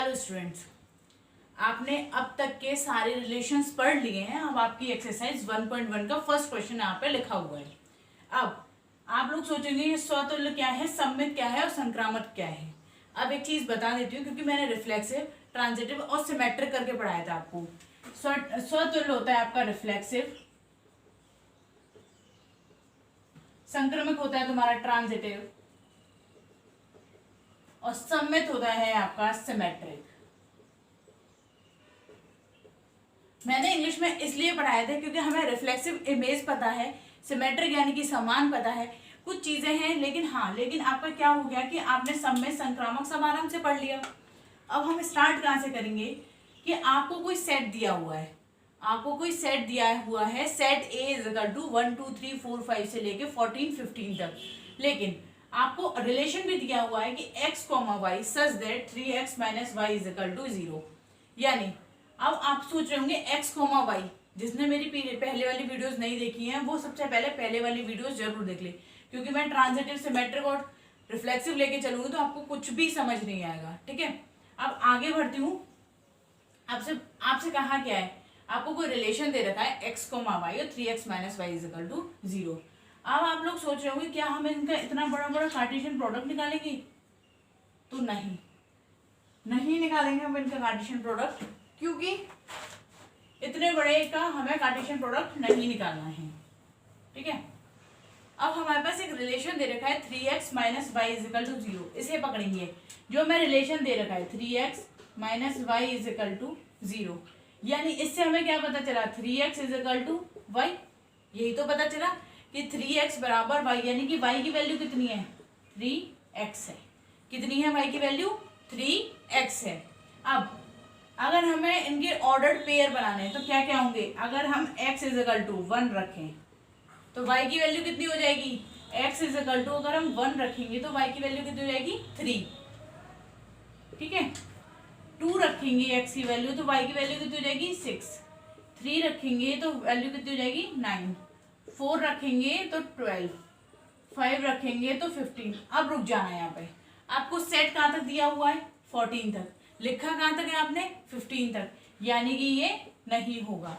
Hello students, आपने अब तक के सारे रिलेशंस पढ़ लिए हैं। अब आपकी एक्सरसाइज 1.1 का फर्स्ट क्वेश्चन यहाँ पे लिखा हुआ है। अब आप लोग सोचेंगे ये स्वतुल्य क्या है, सममित क्या है और संक्रामक क्या है। अब एक चीज बता देती हूँ, क्योंकि मैंने रिफ्लेक्सिव, ट्रांजिटिव और सिमेट्रिक करके पढ़ाया था आपको। स्वतुल्य होता है आपका रिफ्लेक्सिव, संक्रमक होता है तुम्हारा ट्रांजिटिव और सममित होता है आपका सिमेट्रिक। मैंने इंग्लिश में इसलिए पढ़ाया था क्योंकि हमें रिफ्लेक्सिव इमेज पता है, सिमेट्रिक यानी कि समान पता है, कुछ चीजें हैं, लेकिन आपका क्या हो गया कि आपने सममित, संक्रामक सब आराम से पढ़ लिया। अब हम स्टार्ट कहाँ से करेंगे कि आपको कोई सेट दिया हुआ है, set A is equal to 1 2 3 4 5 से लेके 14 15 तक। लेकिन आपको रिलेशन भी दिया हुआ है कि x, y such that 3x - y is equal to 0। यानी अब आप सोच रहे होंगे x, y, जिसने मेरी पहले वाली वीडियोस नहीं देखी हैं वो सबसे पहले वाली वीडियोस जरूर देख ले, क्योंकि मैं ट्रांजिटिव, सिमेट्रिक और रिफ्लेक्सिव लेके चलूंगी तो आपको कुछ भी समझ नहीं आएगा। ठीक है, अब आगे बढ़ती हूँ। आपसे कहा क्या है, आपको कोई रिलेशन दे रखा है x, y और 3x - y is equal to 0। अब आप लोग सोच रहे होंगे क्या हम इनका इतना बड़ा कार्टेशियन प्रोडक्ट निकालेंगे? तो नहीं निकालेंगे हम इनका कार्टेशियन प्रोडक्ट, क्योंकि इतने बड़े का हमें कार्टेशियन प्रोडक्ट नहीं निकालना है। ठीक है, अब हमारे पास एक रिलेशन दे रखा है 3x - y is equal to 0। इसे पकड़ेंगे, जो हमें रिलेशन दे रखा है 3x - y is equal to 0, यानी इससे हमें क्या पता चला, 3x is equal to y। यही तो पता चला कि 3x बराबर y, यानी कि y की वैल्यू कितनी है, 3x है। कितनी है y की वैल्यू, 3x है। अब अगर हमें इनके ऑर्डर्ड पेयर बनाने हैं तो क्या क्या होंगे, अगर हम x इज इक्वल टू 1 रखें तो y की वैल्यू कितनी हो जाएगी, x इज इक्वल टू, अगर हम 1 रखेंगे तो y की वैल्यू कितनी हो जाएगी, 3। ठीक है, 2 रखेंगे x की वैल्यू तो y की वैल्यू कितनी हो जाएगी, 6। 3 रखेंगे तो वैल्यू कितनी हो जाएगी, 9। 4 रखेंगे तो 12। 5 रखेंगे तो 15। अब रुक जाना है यहाँ पे, आपको सेट कहाँ तक दिया हुआ है, 14 तक। लिखा कहाँ तक है आपने, 15 तक, यानी कि ये नहीं होगा।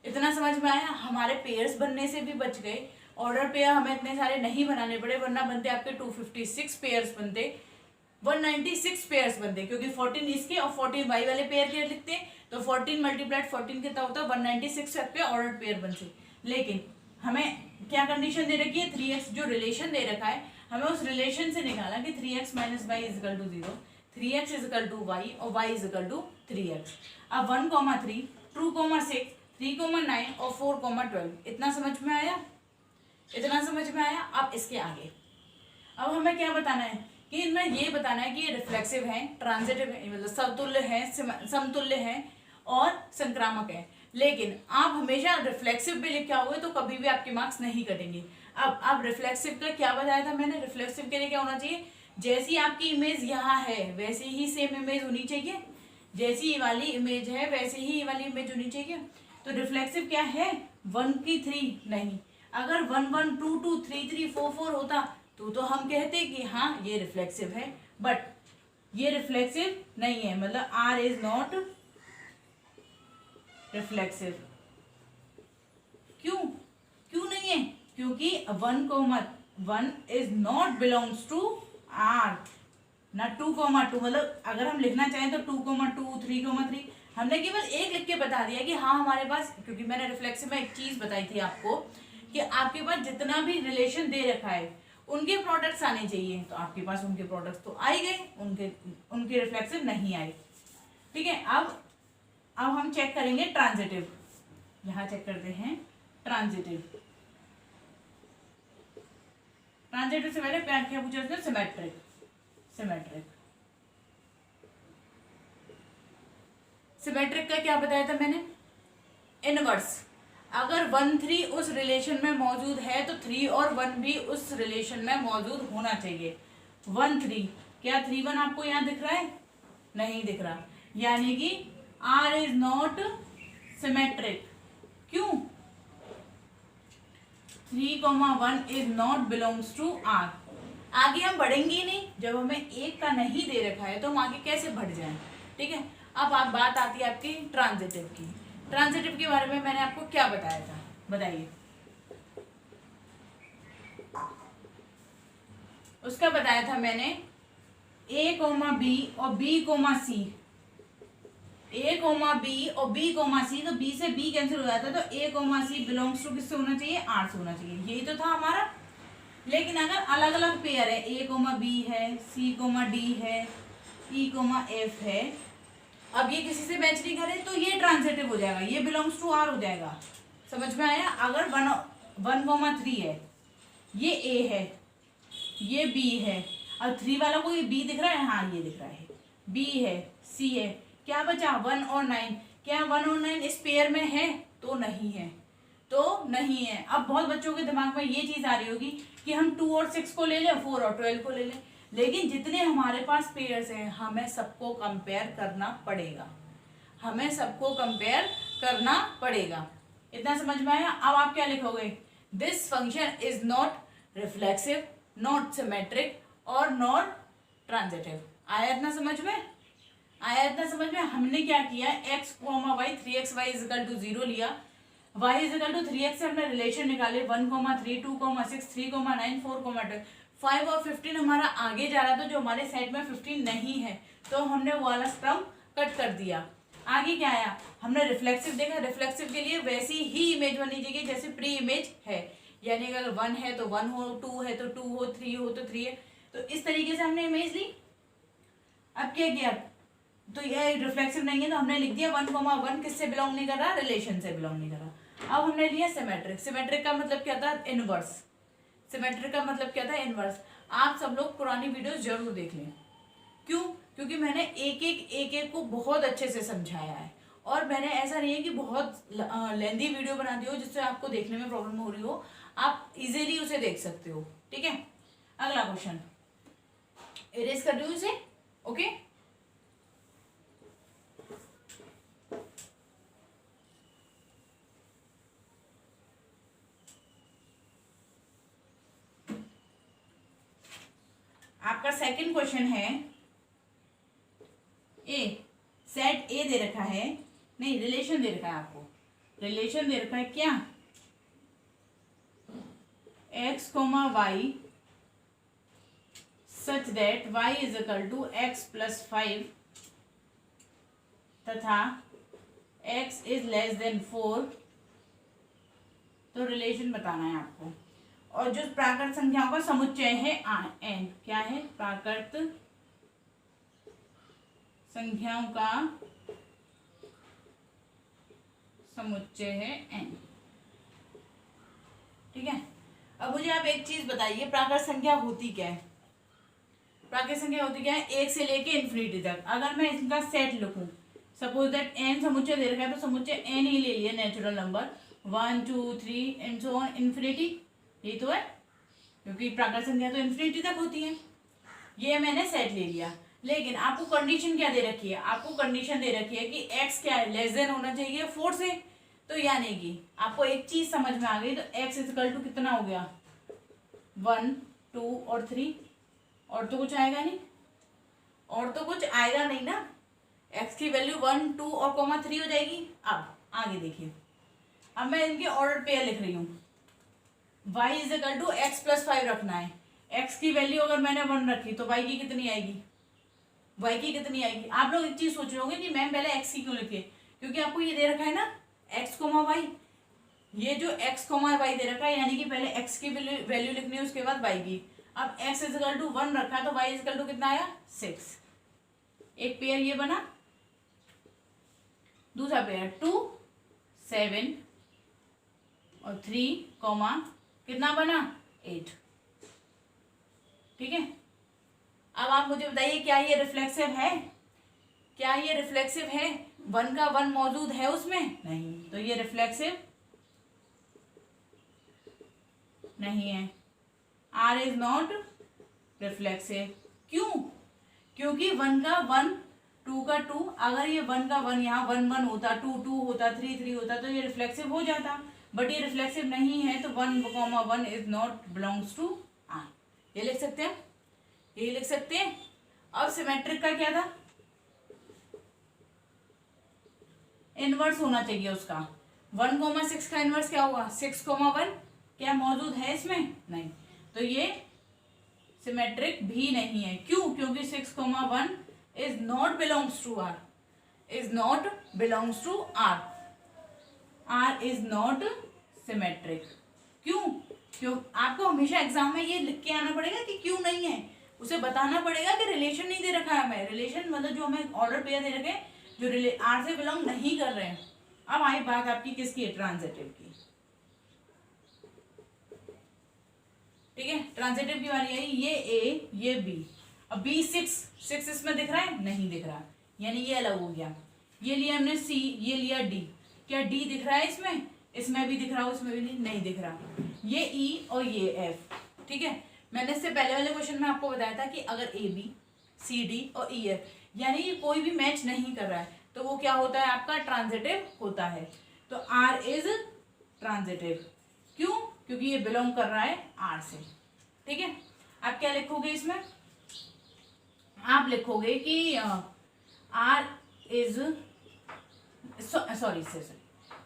इतना समझ में आया? हमारे पेयर्स बनने से भी बच गए। ऑर्डर पेयर हमें इतने सारे नहीं बनाने पड़े, वरना बनते आपके 256 पेयर्स बनते, 196 पेयर्स बनते, क्योंकि 14 इसके और 14 वाई वाले पेयर के लिखते तो 14 × 14 कितना होता है, 196 आपके ऑर्डर पेयर बनते। लेकिन हमें क्या कंडीशन दे रखी है, 3x जो रिलेशन दे रखा है, हमें उस रिलेशन से निकाला कि 3x - y is equal to 0, 3x is equal to y और y is equal to 3x। अब 1, 3, 2, 6, 3, 9 और 4, 12। इतना समझ में आया? अब इसके आगे अब हमें क्या बताना है कि इनमें ये बताना है कि ये रिफ्लेक्सिव है, ट्रांजिटिव है, मतलब समतुल्य है, समतुल्य है और संक्रामक है। लेकिन आप हमेशा रिफ्लेक्सिव भी लिखा हुआ है तो कभी भी आपके मार्क्स नहीं कटेंगे। अब रिफ्लेक्सिव का क्या बताया था मैंने, रिफ्लेक्सिव के लिए क्या होना चाहिए, जैसी आपकी इमेज यहाँ है वैसी ही सेम इमेज होनी चाहिए, जैसी वाली इमेज है वैसे ही वाली इमेज होनी चाहिए। तो रिफ्लेक्सिव क्या है, 1 की 3 नहीं, अगर 1 1 2 2 3 3 4 4 होता तो हम कहते कि हाँ ये रिफ्लेक्सिव है, बट ये रिफ्लेक्सिव नहीं है, मतलब R इज नॉट रिफ्लेक्सिव। क्यों नहीं है, क्योंकि 1 is not belongs to R, ना 2, 2, मतलब अगर हम लिखना चाहें तो 2, 2, 3, 3, हमने केवल एक लिख के बता दिया कि हाँ हमारे पास, क्योंकि मैंने रिफ्लेक्सिव में एक चीज बताई थी आपको कि आपके पास जितना भी रिलेशन दे रखा है उनके प्रोडक्ट्स आने चाहिए, तो आपके पास उनके प्रोडक्ट्स तो आ ही गए, उनके रिफ्लेक्सिव नहीं आए। ठीक है, अब हम चेक करेंगे ट्रांजिटिव। यहां चेक करते हैं ट्रांजिटिव से पहले क्या पूछा उसने, सिमेट्रिक का क्या बताया था मैंने, इनवर्स। अगर 1 3 उस रिलेशन में मौजूद है तो 3 और 1 भी उस रिलेशन में मौजूद होना चाहिए। 1 3, क्या 3 1 आपको यहाँ दिख रहा है, नहीं दिख रहा, यानी कि R इज नॉट सिमेट्रिक। क्यों, 3, 1 is not belongs to R। आगे हम बढ़ेंगे ही नहीं, जब हमें एक का नहीं दे रखा है तो हम आगे कैसे बढ़ जाएं। ठीक है। अब आप बात आती है आपकी ट्रांजिटिव की। ट्रांजिटिव के बारे में मैंने आपको क्या बताया था, बताइए। उसका बताया था मैंने ए कोमा बी और बी कोमा सी, ए कोमा बी और बी कोमा सी, तो बी से बी कैंसिल हो जाता है, तो ए कोमा सी बिलोंग्स टू किससे होना चाहिए, आर से होना चाहिए, यही तो था हमारा। लेकिन अगर अलग अलग पेयर है, ए कोमा बी है, सी कोमा डी है, ई कोमा एफ है, अब ये किसी से मैच नहीं करे तो ये ट्रांजिटिव हो जाएगा, ये बिलोंग्स टू आर हो जाएगा। समझ में आया। अगर 1,3 है, ये ए है, ये बी है, और 3 वाला को ये बी दिख रहा है, हाँ ये दिख रहा है, बी है, सी है, क्या बचा 1 और 9, क्या 1 और 9 इस पेयर में है, तो नहीं है, तो नहीं है। अब बहुत बच्चों के दिमाग में ये चीज आ रही होगी कि हम 2 और 6 को ले लें, 4 और 12 को ले लें, लेकिन जितने हमारे पास पेयर्स हैं हमें सबको कंपेयर करना पड़ेगा, हमें सबको कंपेयर करना पड़ेगा। इतना समझ में आया। अब आप क्या लिखोगे, this function is not reflexive, not symmetric और नॉट ट्रांजिटिव। आया इतना समझ में, आया इतना समझ में। हमने क्या किया, x, y 3x y is equal to 0 लिया, y इजिकल टू 3x से हमने रिलेशन निकाले 1, 3, 2, 6, 3, 9, 4, 12, 5 और 15 हमारा आगे जा रहा था, जो हमारे सेट में 15 नहीं है, तो हमने वो वाला स्टर्म कट कर दिया। आगे क्या आया, हमने रिफ्लेक्सिव देखा, रिफ्लेक्सिव के लिए वैसी ही इमेज बनी चाहिए जैसे प्री इमेज है, यानी अगर 1 है तो 1 हो, 2 है तो 2 हो, 3 हो तो 3 है, तो इस तरीके से हमने इमेज ली। अब क्या किया, तो ये रिफ्लेक्सिव नहीं है तो हमने लिख दिया 1,1 किससे बिलोंग नहीं कर रहा, रिलेशन से बिलोंग नहीं कर रहा। अब हमने लिया सिमेट्रिक। सिमेट्रिक का मतलब क्या था, इनवर्स। सिमेट्रिक का मतलब क्या था, इनवर्स। आप सब लोग पुरानी वीडियोस जरूर देख लें। क्यों, क्योंकि मैंने एक एक को बहुत अच्छे से समझाया है, और मैंने ऐसा नहीं है कि बहुत लेंदी वीडियो बना दी हो जिससे आपको देखने में प्रॉब्लम हो रही हो, आप इजीली उसे देख सकते हो। ठीक है, अगला क्वेश्चन इरेज कर रही हूँ इसे। ओके, आपका सेकंड क्वेश्चन है, ए सेट ए दे रखा है, नहीं रिलेशन दे रखा है आपको, रिलेशन दे रखा है क्या, x, y such that y is equal to x plus 5 तथा x इज लेस देन 4, तो रिलेशन बताना है आपको। और जो प्राकृत संख्याओं का समुच्चय है n, क्या है, प्राकृत संख्याओं का समुच्चय है n। ठीक है, अब मुझे आप एक चीज बताइए, प्राकृत संख्या होती क्या है, प्राकृत संख्या होती क्या है, 1 से लेके इन्फिनिटी तक। अगर मैं इनका सेट लिखूं, सपोज दैट n समुच्चय दे रखा है, तो समुच्चय n ही ले लिया, natural number 1, 2, 3 and so on infinity, ये तो है, क्योंकि प्राकृत संख्या तो इन्फिनिटी तक होती है। ये मैंने सेट ले लिया, लेकिन आपको कंडीशन क्या दे रखी है, आपको कंडीशन दे रखी है कि x क्या है, लेस देन होना चाहिए 4 से, तो यानी कि आपको एक चीज समझ में आ गई, तो x इक्वल टू कितना हो गया, 1, 2 और 3, और तो कुछ आएगा नहीं, और तो कुछ आएगा नहीं ना, x की वैल्यू 1, 2 और 3 हो जाएगी। अब आगे देखिए, अब मैं इनके ऑर्डर पेयर लिख रही हूँ, y is equal to x plus 5 रखना है, x की वैल्यू अगर मैंने 1 रखी तो y की कितनी आएगी, y की कितनी आएगी। आप लोग एक चीज सोच रहे होंगे कि मैम पहले x की क्यों लिखे, क्योंकि आपको ये दे रखा है ना x, y, ये जो x, y दे रखा है, यानी कि पहले x की वैल्यू लिखनी है, उसके बाद y की। अब x इज इक्वल टू 1 रखा है, तो y इज इक्वल टू कितना आया, 6। एक पेयर ये बना, दूसरा पेयर 2, 7 और 3, कितना बना, 8। ठीक है, अब आप मुझे बताइए क्या ये रिफ्लेक्सिव है, क्या ये रिफ्लेक्सिव है, 1 का 1 मौजूद है उसमें, नहीं, तो ये रिफ्लेक्सिव नहीं है, R इज नॉट रिफ्लेक्सिव। क्यों, क्योंकि 1 का 1, 2 का 2, अगर ये 1 का 1 यहाँ 1, 1 होता, 2, 2 होता, 3, 3 होता, तो ये रिफ्लेक्सिव हो जाता, बट ये रिफ्लेक्सिव नहीं है, तो 1, 1 is not belongs to R। ये लिख सकते हैं, ये लिख सकते हैं। अब सिमेट्रिक का क्या था, इनवर्स होना चाहिए उसका। 1,6 का इनवर्स क्या होगा? 6,1। क्या मौजूद है इसमें? नहीं। तो ये सिमेट्रिक भी नहीं है। क्यों? क्योंकि 6,1 is not belongs to R, is not belongs to R, R is not symmetric. क्यों? क्यों? आपको हमेशा एग्जाम में ये लिख के आना पड़ेगा कि क्यों नहीं है। उसे बताना पड़ेगा कि रिलेशन नहीं दे रखा है हमें, रिलेशन मतलब जो हमें ऑर्डर पेयर दे रखे जो आर से बिलोंग नहीं कर रहे हैं। अब आई बात आपकी किसकी है? ट्रांजिटिव की। ठीक है, ट्रांजिटिव की बारी आई। ये ए, ये बी। अब बी 6 इसमें दिख रहा है? नहीं दिख रहा, यानी ये अलग हो गया। ये लिया हमने सी, ये लिया डी। क्या डी दिख रहा है इसमें? इसमें भी दिख रहा हो, इसमें भी नहीं दिख रहा। ये ई और ये एफ। ठीक है, मैंने इससे पहले वाले क्वेश्चन में आपको बताया था कि अगर ए बी, सी डी और ई एफ यानी कि कोई भी मैच नहीं कर रहा है तो वो क्या होता है? आपका ट्रांजिटिव होता है। तो आर इज ट्रांजिटिव। क्यों? क्योंकि ये बिलोंग कर रहा है आर से। ठीक है, आप क्या लिखोगे इसमें? आप लिखोगे कि R is sorry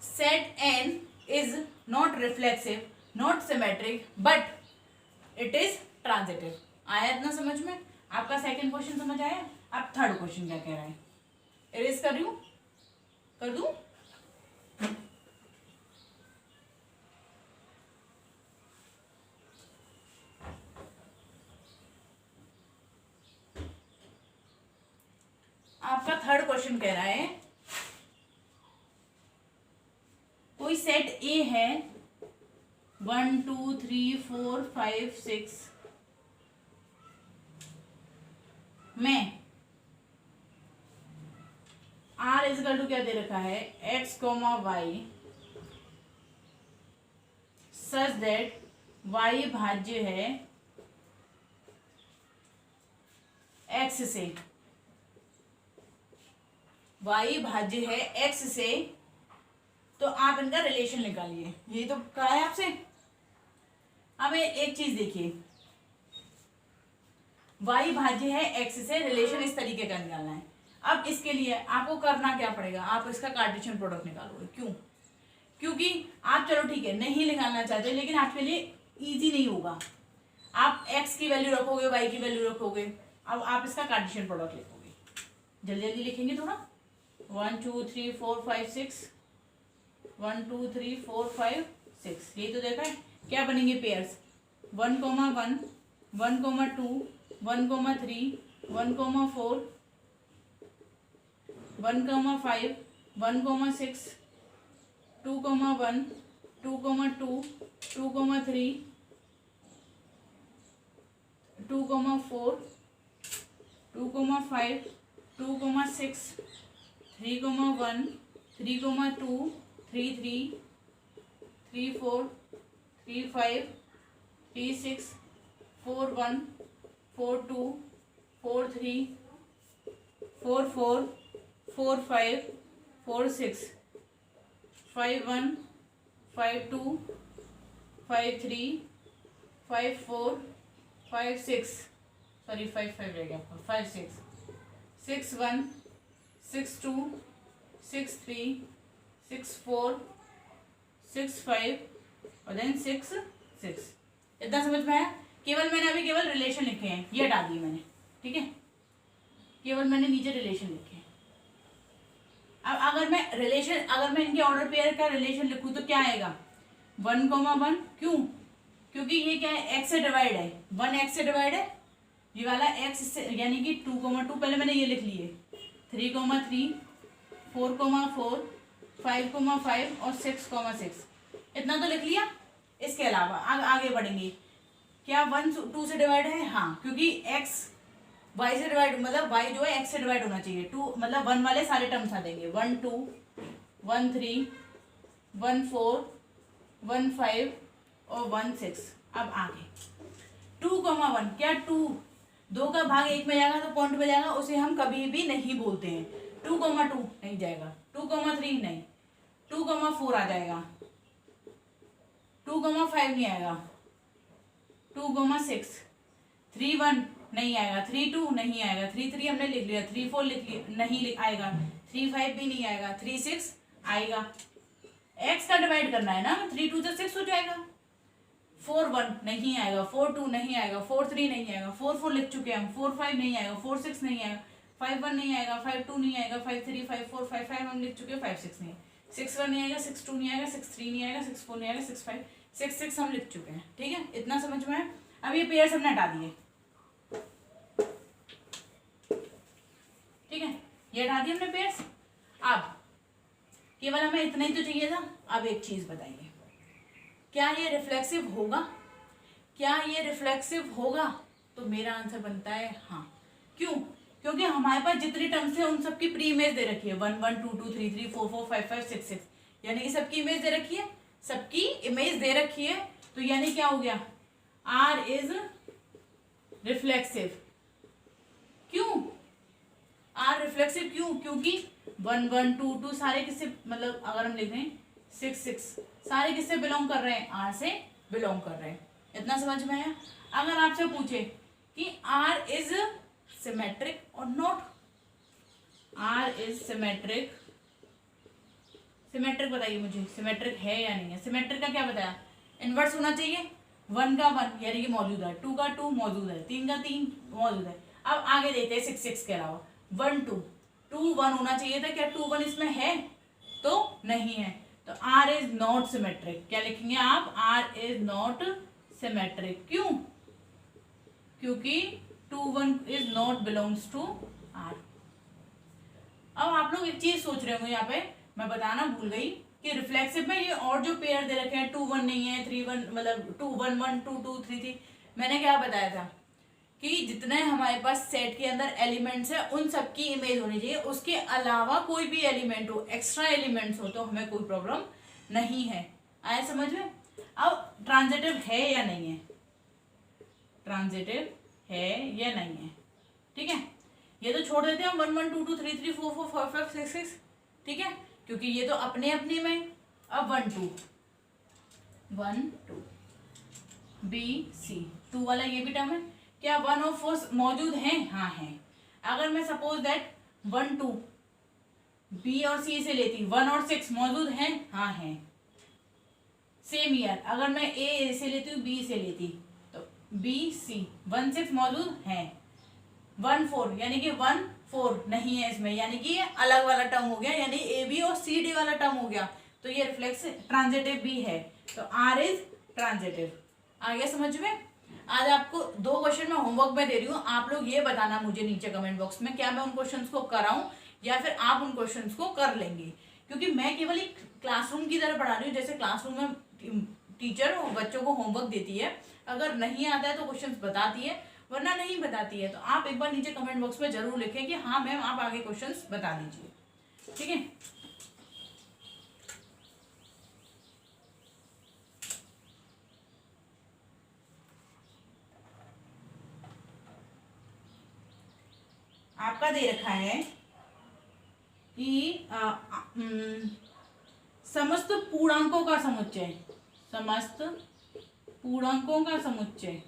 set N is not reflexive, not symmetric, but it is transitive. आया इतना समझ में? आपका सेकंड क्वेश्चन समझ आया? अब थर्ड क्वेश्चन क्या कह रहा है? इरेज कर रही हूं, कर दूं? आपका थर्ड क्वेश्चन कह रहा है कोई सेट ए है 1 2 3 4 5 6 में आर इजकल टू क्या दे रखा है? X comma y such that y भाज्य है एक्स से, वाई भाज्य है एक्स से, तो आप इनका रिलेशन निकालिए। यही तो कहा है आपसे। अब एक चीज देखिए, वाई भाज्य है एक्स से, रिलेशन इस तरीके का निकालना है। अब इसके लिए आपको करना क्या पड़ेगा? आप इसका कार्टेशियन प्रोडक्ट निकालोगे। क्यों? क्योंकि आप चलो ठीक है नहीं निकालना चाहते, लेकिन आपके लिए इजी नहीं होगा। आप एक्स की वैल्यू रखोगे, वाई की वैल्यू रखोगे, अब आप इसका कार्टेशियन प्रोडक्ट लिखोगे। जल्दी जल्दी लिखेंगे थोड़ा। 1 2 3 4 5 6 1 2 3 4 5 6 यही तो देखा है। क्या बनेंगे पेयर्स? 1, 1 1, 2 1, 3 1, 4 1, 5 1, 6 2, 1 2, 2 2, 3 2, 4 2, 5 2, 6 3, 1 3, 2 3, 3 3, 4 3, 5 3, 6 4, 1 4, 2 4, 3 4, 4 4, 5 4, 6 5, 1 5, 2 5, 3 5, 4 5, 6 सॉरी 5 5 रह गया आपका 5 6 6 1 6 2 6 3 6 4 6 5 और देन 6 6। इतना समझ में आया? केवल मैंने अभी केवल रिलेशन लिखे हैं, ये हटा दिए मैंने। ठीक है, केवल मैंने नीचे रिलेशन लिखे हैं। अब अगर मैं इनके ऑर्डर पेयर का रिलेशन लिखूं तो क्या आएगा? 1, 1। क्यों? क्योंकि ये क्या है? एक्स से डिवाइड है। 1 एक्स से डिवाइड है, ये वाला एक्स से, यानी कि 2, 2 पहले मैंने ये लिख लिए। 3, 3 4, 4 5, 5 और 6, 6 इतना तो लिख लिया। इसके अलावा आगे बढ़ेंगे। क्या 1 2 से डिवाइड है? हाँ, क्योंकि x y से डिवाइड मतलब y जो है x से डिवाइड होना चाहिए। 2 मतलब 1 वाले सारे टर्म्स आ देंगे। 1 2 1 3 1 4 1 5 और 1 6। अब आगे 2, 1 क्या 2 का भाग 1 में जाएगा तो पॉइंट में जाएगा, उसे हम कभी भी नहीं बोलते हैं। 2, 2 नहीं जाएगा। 2, 3 नहीं। 2, 4 आ जाएगा। 2, 5 नहीं आएगा। 2, 6 3, 1 नहीं आएगा। 3, 2 नहीं आएगा। 3, 3 हमने लिख लिया। 3, 4 लिख लिया नहीं आएगा। 3, 5 भी नहीं आएगा। 3, 6 आएगा। x का डिवाइड करना है ना, 3 2 6 हो जाएगा। 4 1 नहीं आएगा, 4 2 नहीं आएगा, 4 3 नहीं आएगा, 4 4 लिख चुके हैं हम, 4 5 नहीं आएगा, 4 6 नहीं आएगा, 5 1 नहीं आएगा, 5 2 नहीं आएगा, 5 3 5 4 5 5 हम लिख चुके हैं, 5 6 नहीं है, 6 1 नहीं आएगा, 6 2 नहीं आएगा, 6 3 नहीं आएगा, 6 4 नहीं आएगा, 6 5 6 6 हम लिख चुके हैं। ठीक है, इतना समझ में है। अब ये पेयर्स हमने हटा दिए, ठीक है, ये हटा दिए हमने पेयर्स। अब केवल हमें इतना ही तो चाहिए था। अब एक चीज बताइए, क्या ये रिफ्लेक्सिव होगा? क्या ये रिफ्लेक्सिव होगा? तो मेरा आंसर बनता है हाँ। क्यों? क्योंकि हमारे पास जितनी टर्म्स है उन सबकी प्री इमेज दे रखी है, 1 1 2 2 3 3 4 4 5 5 6 6, यानी कि सबकी इमेज दे रखी है, सबकी इमेज दे रखी है। तो यानी क्या हो गया, R इज रिफ्लेक्सिव। क्यों R रिफ्लेक्सिव? क्यों? क्योंकि 1 1 2 2 सारे किससे, मतलब अगर हम लिख रहे हैं 6 6, सारे किससे बिलोंग कर रहे हैं? R से बिलोंग कर रहे हैं। इतना समझ में आया? अगर आपसे पूछे कि R इज सिमेट्रिक और not, R is symmetric, symmetric बताइए मुझे, सिमेट्रिक है या नहीं है? सिमेट्रिक का क्या बताया? इनवर्स होना चाहिए, 1 का 1 यानी कि मौजूद है, 2 का 2 मौजूद है, 3 का 3 मौजूद है। अब आगे देखते हैं 6 6 के अलावा 1 2 2 1 होना चाहिए था, क्या 2 1 इसमें है? तो नहीं है, तो R इज नॉट सिमेट्रिक। क्या लिखेंगे आप? R is not symmetric. क्यों? क्योंकि 2 1 is not belongs to R। अब आप लोग एक चीज सोच रहे होंगे, यहाँ पे मैं बताना भूल गई कि रिफ्लेक्सिव में ये और जो पेयर दे रखे हैं 2 1 नहीं है, 3 1 मतलब 2 1 1 2 2 3 3, मैंने क्या बताया था कि जितने हमारे पास सेट के अंदर एलिमेंट्स है उन सबकी इमेज होनी चाहिए, उसके अलावा कोई भी एलिमेंट हो, एक्स्ट्रा एलिमेंट्स हो तो हमें कोई प्रॉब्लम नहीं है। आया समझ में? अब ट्रांजिटिव है या नहीं है? ट्रांजिटिव है या नहीं है? ठीक है, ये तो छोड़ देते हैं हम 1 1 2 2 3 3 4 4 5 5 6 6, ठीक है, क्योंकि ये तो अपने अपने में। अब 1 2 B C 2 वाला ये भी टर्म है, क्या 1 और 4 मौजूद हैं? हाँ है। अगर मैं सपोज दैट 1 2 B और C से लेती, 1 और 6 मौजूद हैं? हाँ है। सेम ईयर अगर मैं A से लेती हूँ, B से लेती, तो B C 1 6 मौजूद हैं, 1 4 यानी कि 1 4 नहीं है इसमें, यानी कि ये अलग वाला टर्म हो गया, यानी AB और CD वाला टर्म हो गया, तो ये रिफ्लेक्स ट्रांजिटिव भी है, तो R इज ट्रांजिटिव। आ गया समझ में? आज आपको 2 क्वेश्चन मैं होमवर्क में दे रही हूँ, आप लोग ये बताना मुझे नीचे कमेंट बॉक्स में, क्या मैं उन क्वेश्चंस को कराऊं या फिर आप उन क्वेश्चंस को कर लेंगे। क्योंकि मैं केवल एक क्लासरूम की तरह पढ़ा रही हूँ, जैसे क्लासरूम में टीचर बच्चों को होमवर्क देती है, अगर नहीं आता है तो क्वेश्चंस बताती है, वरना नहीं बताती है। तो आप एक बार नीचे कमेंट बॉक्स में जरूर लिखें कि हाँ मैम आप आगे क्वेश्चंस बता दीजिए, ठीक है। आपका दे रखा है कि समस्त पूर्णांकों का समुच्चय, समस्त पूर्णांकों का समुच्चय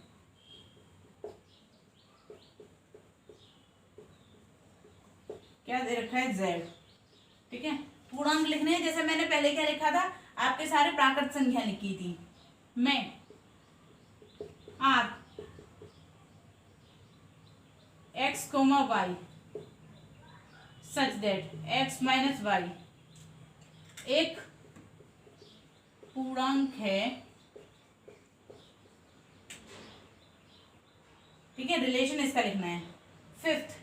क्या दे रखा है? Z, ठीक है। पूर्णांक लिखने हैं, जैसे मैंने पहले क्या लिखा था, आपके सारे प्राकृत संख्या लिखी थी मैं, R x, y such that x minus y एक पूर्णांक है, ठीक है, रिलेशन इसका लिखना है। 5th,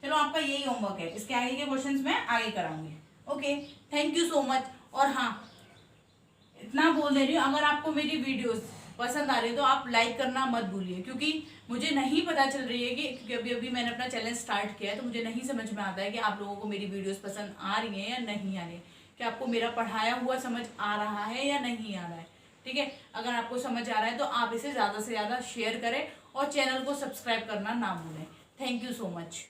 चलो आपका यही होमवर्क है, इसके आगे के क्वेश्चंस मैं आगे कराऊंगी। Okay, thank you so much. और हाँ, इतना बोल दे रही हूँ, अगर आपको मेरी वीडियोस पसंद आ रही है तो आप लाइक करना मत भूलिए, क्योंकि मुझे नहीं पता चल रही है कि, क्योंकि अभी अभी मैंने अपना चैनल स्टार्ट किया है, तो मुझे नहीं समझ में आता है कि आप लोगों को मेरी वीडियोस पसंद आ रही हैं या नहीं आ रही है, कि आपको मेरा पढ़ाया हुआ समझ आ रहा है या नहीं आ रहा है, ठीक है। अगर आपको समझ आ रहा है तो आप इसे ज़्यादा से ज़्यादा शेयर करें और चैनल को सब्सक्राइब करना ना भूलें। Thank you so much.